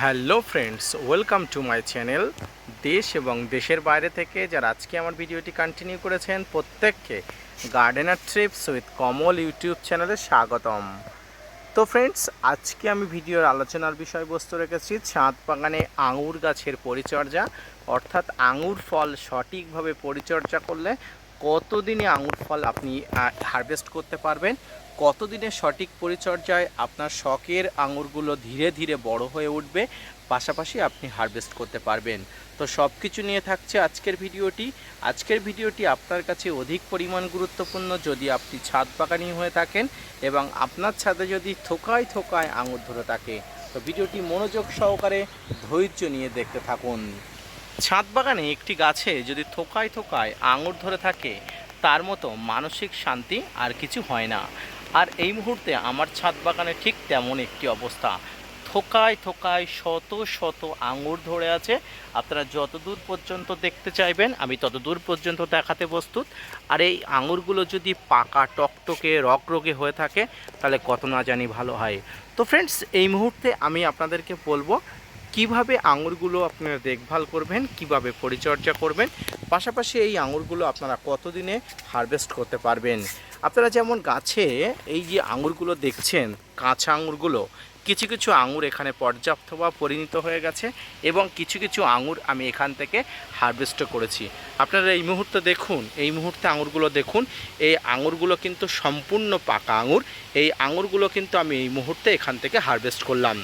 Hello friends, welcome to my channel. দেশ এবং দেশের বাইরে থেকে যারা আজকে আমার ভিডিওটি কন্টিনিউ করেছেন প্রত্যেককে gardener TRIPS with Kamal YouTube চ্যানেলে স্বাগতম। তো ফ্রেন্ডস, আজকে আমি ভিডিওর আলোচনার বিষয়বস্তু রেখেছি ছাদ বাগানে আঙুর গাছের পরিচর্যা, অর্থাৎ আঙুর ফল সঠিকভাবে পরিচর্যা করলে কতদিনে আঙুর ফল আপনি হারভেস্ট করতে পারবেন, কতদিনের সঠিক পরিচর্যায় আপনার শখের আঙুরগুলো ধীরে ধীরে বড় হয়ে উঠবে, পাশাপাশি আপনি হারভেস্ট করতে পারবেন। তো সব কিছু নিয়ে থাকছে আজকের ভিডিওটি আপনার কাছে অধিক পরিমাণ গুরুত্বপূর্ণ যদি আপনি ছাদ বাগানি হয়ে থাকেন এবং আপনার ছাদে যদি থোকায় থোকায় আঙুর ধরে থাকে। তো ভিডিওটি মনোযোগ সহকারে ধৈর্য নিয়ে দেখতে থাকুন। ছাদ বাগানে একটি গাছে যদি থোকায় থোকায় আঙুর ধরে থাকে, তার মতো মানসিক শান্তি আর কিছু হয় না। আর এই মুহূর্তে আমার ছাদ বাগানে ঠিক তেমন একটি অবস্থা। থোকায় থোকায় শত শত আঙুর ধরে আছে। আপনারা যত দূর পর্যন্ত দেখতে চাইবেন আমি তত দূর পর্যন্ত দেখাতে প্রস্তুত। আর এই আঙুরগুলো যদি পাকা টকটকে রগরগে হয়ে থাকে তাহলে কত না জানি ভালো হয়। তো ফ্রেন্ডস, এই মুহূর্তে আমি আপনাদেরকে বলবো কিভাবে আঙুরগুলো আপনারা দেখভাল করবেন, কিভাবে পরিচর্যা করবেন, পাশাপাশি এই আঙুরগুলো আপনারা কতদিনে হারভেস্ট করতে পারবেন। আপনারা যেমন গাছে এই যে আঙুরগুলো দেখছেন, কাঁচা আঙুরগুলো, কিছু কিছু আঙুর এখানে পর্যাপ্ত বা পরিণত হয়ে গেছে এবং কিছু কিছু আঙুর আমি এখান থেকে হারভেস্টও করেছি। আপনারা এই মুহূর্তে আঙুরগুলো দেখুন। এই আঙুরগুলো কিন্তু সম্পূর্ণ পাকা আঙুর। এই আঙুরগুলো কিন্তু আমি এই মুহূর্তে এখান থেকে হারভেস্ট করলাম।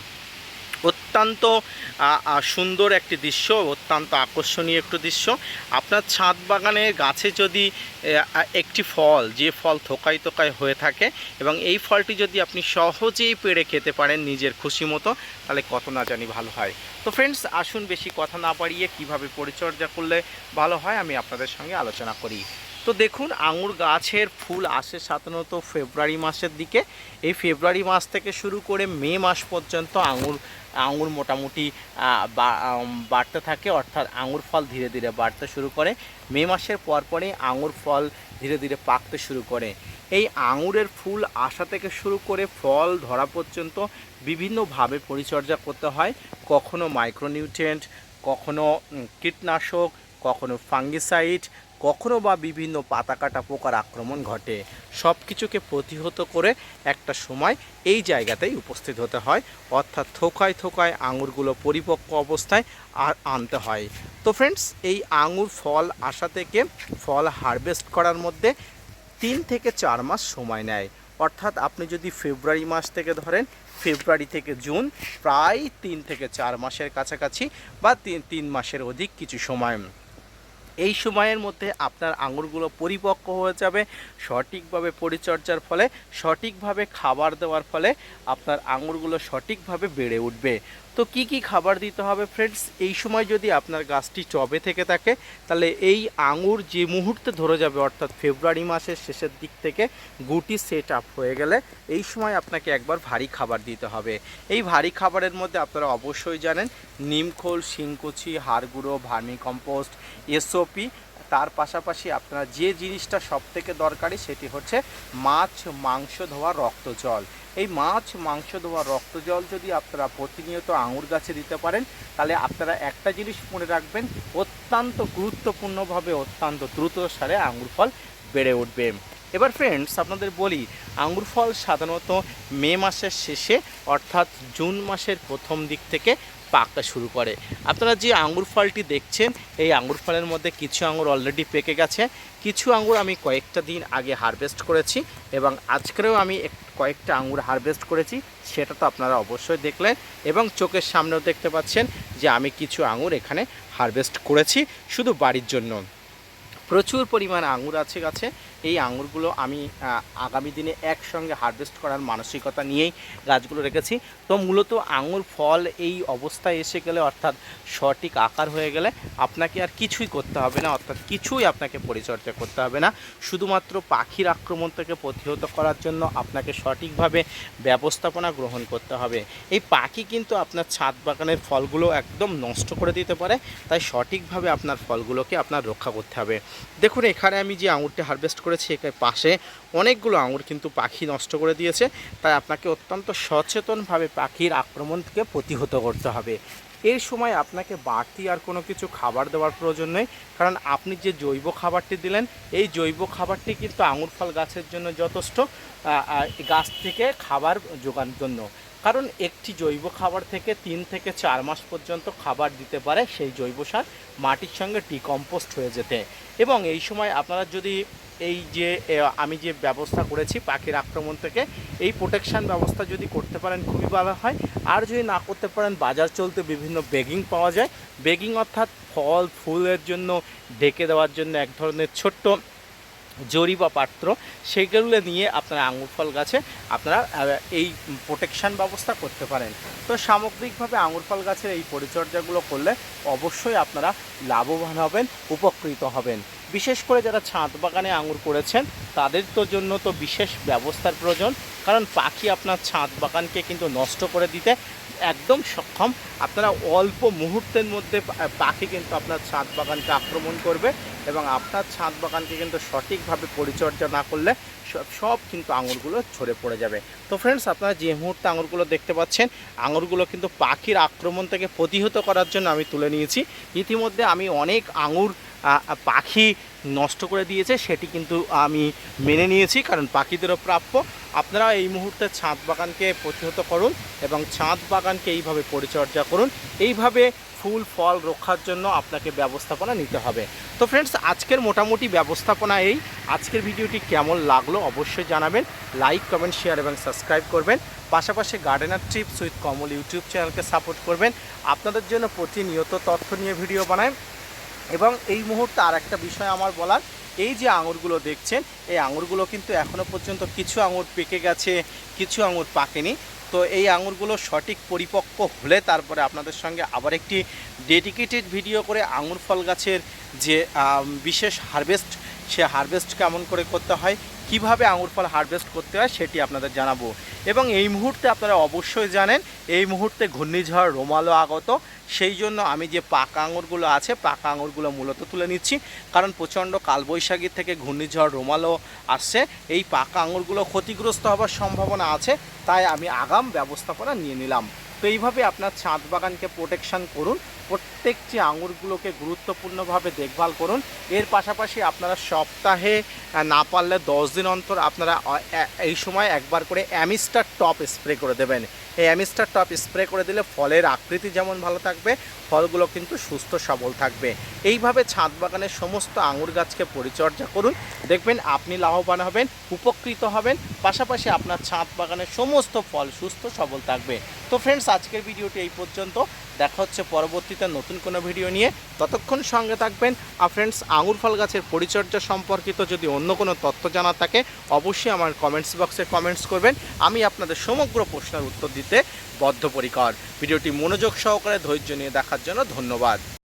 অত্যন্ত সুন্দর একটি দৃশ্য, অত্যন্ত আকর্ষণীয় একটি দৃশ্য। আপনার ছাদ বাগানের গাছে যদি একটি ফল, যে ফল থোকায় থোকায় হয়ে থাকে এবং এই ফলটি যদি আপনি সহজেই পেড়ে খেতে পারেন নিজের খুশি মতো, তাহলে কত না জানি ভালো হয়। তো ফ্রেন্ডস, আসুন বেশি কথা না বাড়িয়ে কিভাবে পরিচর্যা করলে ভালো হয় আমি আপনাদের সঙ্গে আলোচনা করি। তো দেখুন, আঙুর গাছের ফুল আসে সাধারণত ফেব্রুয়ারি মাসের দিকে। এই ফেব্রুয়ারি মাস থেকে শুরু করে মে মাস পর্যন্ত আঙুর মোটামুটি বাড়তে থাকে, অর্থাৎ আঙুর ফল ধীরে ধীরে বাড়তে শুরু করে। মে মাসের পরপরই আঙুর ফল ধীরে ধীরে পাকতে শুরু করে। এই আঙুরের ফুল আসা থেকে শুরু করে ফল ধরা পর্যন্ত বিভিন্নভাবে পরিচর্যা করতে হয়। কখনো মাইক্রোনিউট্রিয়েন্ট, কখনো কীটনাশক, কখনো ফাঙ্গিসাইড, কখনো বা বিভিন্ন পাতা কাটা পোকার আক্রমণ ঘটে। সব কিছুকে প্রতিহত করে একটা সময় এই জায়গাতেই উপস্থিত হতে হয়, অর্থাৎ থোকায় থোকায় আঙুরগুলো পরিপক্ক অবস্থায় আনতে হয়। তো ফ্রেন্ডস, এই আঙুর ফল আসা থেকে ফল হারভেস্ট করার মধ্যে 3 থেকে 4 মাস সময় নেয়। অর্থাৎ আপনি যদি ফেব্রুয়ারি মাস থেকে ধরেন, ফেব্রুয়ারি থেকে জুন, প্রায় 3 থেকে 4 মাসের কাছাকাছি বা 3 মাসের অধিক কিছু সময়। এই সময়ের মধ্যে আপনার আঙুরগুলো পরিপক্ক হয়ে যাবে। সঠিকভাবে পরিচর্যার ফলে, সঠিকভাবে খাবার দেওয়ার ফলে আপনার আঙুরগুলো সঠিকভাবে বেড়ে উঠবে। তো কি কি খাবার দিতে হবে ফ্রেন্ডস? এই সময় যদি আপনার গাছটি টবে থেকে থাকে, তাহলে এই আঙুর যে মুহূর্তে ধরে যাবে, অর্থাৎ ফেব্রুয়ারি মাসের শেষের দিক থেকে গুটি সেট আপ হয়ে গেলে এই সময় আপনাকে একবার ভারী খাবার দিতে হবে। এই ভারী খাবারের মধ্যে আপনারা অবশ্যই জানেন নিমখোল, শিংকুচি, হাড় গুঁড়ো, ভার্মি কম্পোস্ট, এসওপি। তার পাশাপাশি আপনারা যে জিনিসটা সবথেকে দরকারি সেটি হচ্ছে মাছ মাংস ধোয়া রক্ত জল। এই মাছ মাংস ধোয়া রক্ত জল যদি আপনারা প্রতিনিয়ত আঙুর গাছে দিতে পারেন, তাহলে আপনারা একটা জিনিস মনে রাখবেন, অত্যন্ত গুরুত্বপূর্ণভাবে অত্যন্ত দ্রুত সারে আঙুর ফল বেড়ে উঠবে। এবার ফ্রেন্ডস, আপনাদের বলি, আঙুর ফল সাধারণত মে মাসের শেষে অর্থাৎ জুন মাসের প্রথম দিক থেকে পাকতে শুরু করে। আপনারা যে আঙুর ফলটি দেখছেন, এই আঙুর ফলের মধ্যে কিছু আঙুর অলরেডি পেকে গেছে, কিছু আঙুর আমি কয়েকটা দিন আগে হারভেস্ট করেছি এবং আজকেও আমি কয়েকটা আঙুর হারভেস্ট করেছি, সেটা তো আপনারা অবশ্যই দেখলেন এবং চোখের সামনেও দেখতে পাচ্ছেন যে আমি কিছু আঙুর এখানে হারভেস্ট করেছি শুধু বাড়ির জন্য। প্রচুর পরিমাণ আঙুর আছে গাছে। এই আঙুরগুলো আমি আগামী দিনে একসঙ্গে হারভেস্ট করার মানসিকতা নিয়েই গাছগুলো রেখেছি। তো মূলত আঙুর ফল এই অবস্থায় এসে গেলে, অর্থাৎ সঠিক আকার হয়ে গেলে আপনাকে আর কিছুই করতে হবে না, অর্থাৎ কিছুই আপনাকে পরিচর্যা করতে হবে না। শুধুমাত্র পাখির আক্রমণ থেকে প্রতিহত করার জন্য আপনাকে সঠিকভাবে ব্যবস্থাপনা গ্রহণ করতে হবে। এই পাখি কিন্তু আপনার ছাদ বাগানের ফলগুলো একদম নষ্ট করে দিতে পারে, তাই সঠিকভাবে আপনার ফলগুলোকে আপনার রক্ষা করতে হবে। দেখুন, এখানে আমি যে আঙুরটি হারভেস্ট করে করেছি এর পাশে অনেকগুলো আঙুর কিন্তু পাখি নষ্ট করে দিয়েছে। তাই আপনাকে অত্যন্ত সচেতনভাবে পাখির আক্রমণ থেকে প্রতিহত করতে হবে। এই সময় আপনাকে বাড়তি আর কোনো কিছু খাবার দেওয়ার প্রয়োজন নেই, কারণ আপনি যে জৈব খাবারটি দিলেন এই জৈব খাবারটি কিন্তু আঙুর ফল গাছের জন্য যথেষ্ট, গাছ থেকে খাবার জোগানোর জন্য। কারণ একটি জৈব খাবার থেকে 3 থেকে 4 মাস পর্যন্ত খাবার দিতে পারে সেই জৈব সার মাটির সঙ্গে ডিকম্পোস্ট হয়ে যেতে। এবং এই সময় আপনারা যদি এই যে আমি যে ব্যবস্থা করেছি পাখির আক্রমণ থেকে, এই প্রোটেকশান ব্যবস্থা যদি করতে পারেন খুবই ভালো হয়। আর যদি না করতে পারেন, বাজার চলতে বিভিন্ন বেগিং পাওয়া যায়। বেগিং অর্থাৎ ফল ফুলের জন্য ঢেকে দেওয়ার জন্য এক ধরনের ছোট্ট জরি বা পাত্র, সেগুলো নিয়ে আপনারা আঙুর ফল গাছে আপনারা এই প্রোটেকশান ব্যবস্থা করতে পারেন। তো সামগ্রিকভাবে আঙুর ফল গাছের এই পরিচর্যাগুলো করলে অবশ্যই আপনারা লাভবান হবেন, উপকৃত হবেন। বিশেষ করে যারা ছাদ বাগানে আঙুর করেছেন তাদের তো জন্য তো বিশেষ ব্যবস্থার প্রয়োজন, কারণ পাখি আপনার ছাদ বাগানকে কিন্তু নষ্ট করে দিতে একদম সক্ষম। আপনারা অল্প মুহূর্তের মধ্যে পাখি কিন্তু আপনার ছাদ বাগানকে আক্রমণ করবে এবং আপনার ছাদ বাগানকে কিন্তু সঠিকভাবে পরিচর্যা না করলে সব কিন্তু আঙুরগুলো ঝরে পড়ে যাবে। তো ফ্রেন্ডস, আপনারা যে মুহূর্তে আঙুরগুলো দেখতে পাচ্ছেন, আঙুরগুলো কিন্তু পাখির আক্রমণ থেকে প্রতিহত করার জন্য আমি তুলে নিয়েছি। ইতিমধ্যে আমি অনেক আঙুর পাখি নষ্ট করে দিয়েছে, সেটি কিন্তু আমি মেনে নিয়েছি, কারণ পাখিদেরও প্রাপ্য। আপনারা এই মুহূর্তে ছাদ বাগানকে প্রতিহত করুন এবং ছাদ বাগানকে এইভাবে পরিচর্যা করুন। এইভাবে ফুল ফল রক্ষার জন্য আপনাকে ব্যবস্থাপনা নিতে হবে। তো ফ্রেন্ডস, আজকের মোটামুটি ব্যবস্থাপনা এই। আজকের ভিডিওটি কেমন লাগলো অবশ্যই জানাবেন। লাইক, কমেন্ট, শেয়ার এবং সাবস্ক্রাইব করবেন। পাশাপাশি gardener TRIPS with Kamal YouTube চ্যানেলকে সাপোর্ট করবেন। আপনাদের জন্য প্রতিনিয়ত তথ্য নিয়ে ভিডিও বানায়। এবং এই মুহূর্তে আর একটা বিষয় আমার বলার, এই যে আঙুরগুলো দেখছেন এই আঙুরগুলো কিন্তু এখনও পর্যন্ত কিছু আঙুর পেকে গেছে, কিছু আঙুর পাকেনি। তো এই আঙুরগুলো সঠিক পরিপক্ক হলে তারপরে আপনাদের সঙ্গে আবার একটি ডেডিকেটেড ভিডিও করে আঙুর ফল গাছের যে বিশেষ হারভেস্ট, সে হারভেস্ট কেমন করে করতে হয়, কিভাবে আঙুর ফল হারভেস্ট করতে হয় সেটি আপনাদের জানাবো। এবং এই মুহূর্তে আপনারা অবশ্যই জানেন এই মুহূর্তে ঘূর্ণিঝড় রোমালো আগত, সেই জন্য আমি যে পাকা আঙুরগুলো আছে পাকা আঙুরগুলো মূলত তুলে নিচ্ছি, কারণ প্রচণ্ড কালবৈশাখী থেকে ঘূর্ণিঝড় রোমালো আসছে, এই পাকা আঙুরগুলো ক্ষতিগ্রস্ত হওয়ার সম্ভাবনা আছে, তাই আমি আগাম ব্যবস্থাপনা নিয়ে নিলাম। তো এইভাবে আপনার ছাদ বাগানকে প্রোটেকশান করুন, প্রত্যেকটি আঙুরগুলোকে গুরুত্বপূর্ণভাবে দেখভাল করুন। এর পাশাপাশি আপনারা সপ্তাহে না পারলে 10 দিন অন্তর আপনারা এই সময় একবার করে অ্যামিস্টার টপ স্প্রে করে দেবেন। এই অ্যামিস্টার টপ স্প্রে করে দিলে ফলের আকৃতি যেমন ভালো থাকবে, ফলগুলো কিন্তু সুস্থ সবল থাকবে। এইভাবে ছাদ বাগানের সমস্ত আঙুর গাছকে পরিচর্যা করুন, দেখবেন আপনি লাভবান হবেন, উপকৃত হবেন। পাশাপাশি আপনার ছাদ বাগানের সমস্ত ফল সুস্থ সবল থাকবে। তো ফ্রেন্ডস, আজকের ভিডিওটি এই পর্যন্ত। দেখা হচ্ছে পরবর্তীতে নতুন কোনো ভিডিও নিয়ে, ততক্ষণ সঙ্গে থাকবেন। আর ফ্রেন্ডস, আঙুর ফল গাছের পরিচর্যা সম্পর্কিত যদি অন্য কোনো তথ্য জানা থাকে অবশ্যই আমার কমেন্টস বক্সে কমেন্টস করবেন। আমি আপনাদের সমগ্র প্রশ্নের উত্তর দিতে বদ্ধপরিকর। ভিডিওটি মনোযোগ সহকারে ধৈর্য নিয়ে দেখার জন্য ধন্যবাদ।